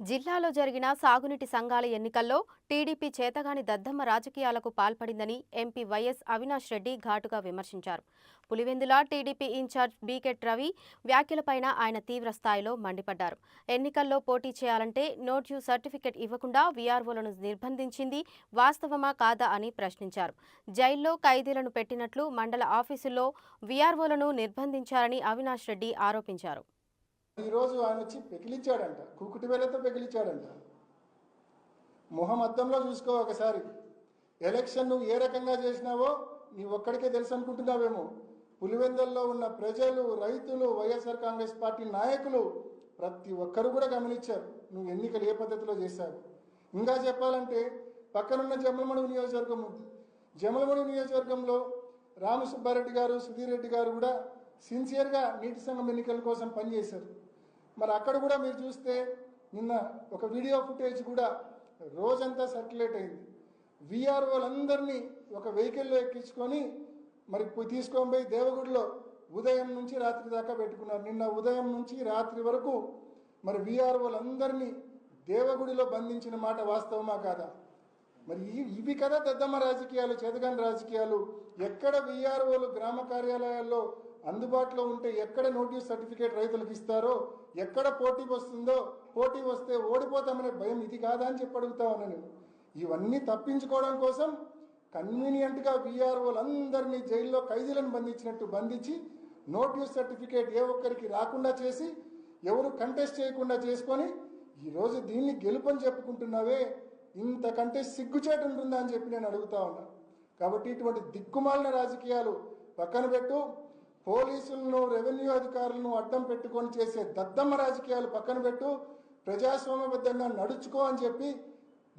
జిల్లాలో జరిగిన సాగునీటి సంఘాల ఎన్నికల్లో టీడీపీ చేతగాని దద్దమ్మ రాజకీయాలకు పాల్పడిందని ఎంపీ వైఎస్ అవినాష్ రెడ్డి ఘాటుగా విమర్శించారు. పులివెందుల టీడీపీ ఇన్ఛార్జ్ బీకెట్ రవి వ్యాఖ్యలపైన ఆయన తీవ్ర స్థాయిలో మండిపడ్డారు. ఎన్నికల్లో పోటీ చేయాలంటే నో డ్యూ సర్టిఫికెట్ ఇవ్వకుండా వీఆర్ఓలను నిర్బంధించింది వాస్తవమా కాదా అని ప్రశ్నించారు. జైల్లో ఖైదీలను పెట్టినట్లు మండల ఆఫీసుల్లో వీఆర్ఓలను నిర్బంధించారని అవినాష్ రెడ్డి ఆరోపించారు. ఈరోజు ఆయన వచ్చి పెకిలిచ్చాడంట, కుకుటి వేలతో పెకిలిచ్చాడంట. మొహం అద్దంలో చూసుకో ఒకసారి. ఎలక్షన్ నువ్వు ఏ రకంగా చేసినావో నీ ఒక్కడికే తెలుసు అనుకుంటున్నావేమో. పులివెందుల్లో ఉన్న ప్రజలు, రైతులు, వైఎస్ఆర్ కాంగ్రెస్ పార్టీ నాయకులు ప్రతి ఒక్కరు కూడా గమనించారు నువ్వు ఎన్నికలు ఏ పద్ధతిలో చేశావు. ఇంకా చెప్పాలంటే పక్కనున్న జమలమడుగు నియోజకవర్గం ఉంది. జమలమడుగు నియోజకవర్గంలో రామసుబ్బారెడ్డి గారు, సుధీర్ రెడ్డి గారు కూడా సిన్సియర్గా నీటి సంఘం ఎన్నికల కోసం పనిచేశారు. మరి అక్కడ కూడా మీరు చూస్తే నిన్న ఒక వీడియో ఫుటేజ్ కూడా రోజంతా సర్క్యులేట్ అయింది. వీఆర్ఓలందరినీ ఒక వెహికల్లో ఎక్కించుకొని మరి తీసుకొని పోయి దేవగుడిలో ఉదయం నుంచి రాత్రి దాకా పెట్టుకున్నారు. నిన్న ఉదయం నుంచి రాత్రి వరకు మరి వీఆర్ఓలందరినీ దేవగుడిలో బంధించిన మాట వాస్తవమా కాదా? మరి ఇవి కదా దద్దమ్మ రాజకీయాలు, చేతగాని రాజకీయాలు. ఎక్కడ వీఆర్ఓలు గ్రామ కార్యాలయాల్లో అందుబాటులో ఉంటే ఎక్కడ నోటీస్ సర్టిఫికేట్ రైతులకు ఇస్తారో, ఎక్కడ పోటీ వస్తుందో, పోటీ వస్తే ఓడిపోతామనే భయం ఇది కాదా అని చెప్పి అడుగుతా ఉన్నా నేను. ఇవన్నీ తప్పించుకోవడం కోసం కన్వీనియంట్గా వీఆర్ఓలందరినీ జైల్లో ఖైదీలను బంధించినట్టు బంధించి నోటీస్ సర్టిఫికేట్ ఏ ఒక్కరికి రాకుండా చేసి ఎవరు కంటెస్ట్ చేయకుండా చేసుకొని ఈరోజు దీన్ని గెలుపని చెప్పుకుంటున్నావే, ఇంతకంటే సిగ్గుచేటు ఉంటుందా అని చెప్పి నేను అడుగుతా ఉన్నా. కాబట్టి ఇటువంటి దిక్కుమాలిన రాజకీయాలు పక్కన పెట్టు. పోలీసులను, రెవెన్యూ అధికారులను అడ్డం పెట్టుకొని చేసే దద్దమ్మ రాజకీయాలు పక్కన పెట్టు. ప్రజాస్వామ్యబద్ధంగా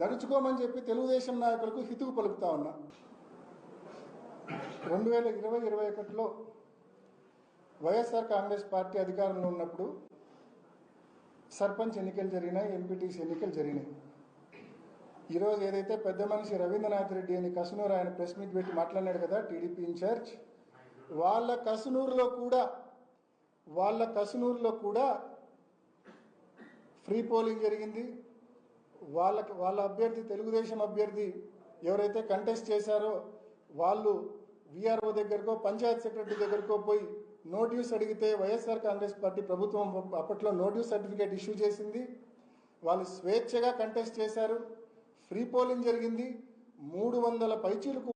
నడుచుకోమని చెప్పి తెలుగుదేశం నాయకులకు హితువు పలుకుతా ఉన్నా. 2020-21లో వైఎస్ఆర్ కాంగ్రెస్ పార్టీ అధికారంలో ఉన్నప్పుడు సర్పంచ్ ఎన్నికలు జరిగినాయి, ఎంపీటీసీ ఎన్నికలు జరిగినాయి. ఈరోజు ఏదైతే పెద్ద మనిషి రవీంద్రనాథ్ రెడ్డి అని కసునూరు ఆయన ప్రెస్ మీట్ పెట్టి మాట్లాడినాడు కదా, టీడీపీ ఇన్ఛార్జ్, వాళ్ళ కసునూరులో కూడా ఫ్రీ పోలింగ్ జరిగింది. వాళ్ళ అభ్యర్థి, తెలుగుదేశం అభ్యర్థి ఎవరైతే కంటెస్ట్ చేశారో వాళ్ళు వీఆర్ఓ దగ్గరకో పంచాయత్ సెక్రటరీ దగ్గరకో పోయి నోటీస్ అడిగితే వైఎస్ఆర్ కాంగ్రెస్ పార్టీ ప్రభుత్వం అప్పట్లో నోటీస్ సర్టిఫికేట్ ఇష్యూ చేసింది. వాళ్ళు స్వేచ్ఛగా కంటెస్ట్ చేశారు. ఫ్రీ పోలింగ్ జరిగింది. 300 పైచీలకు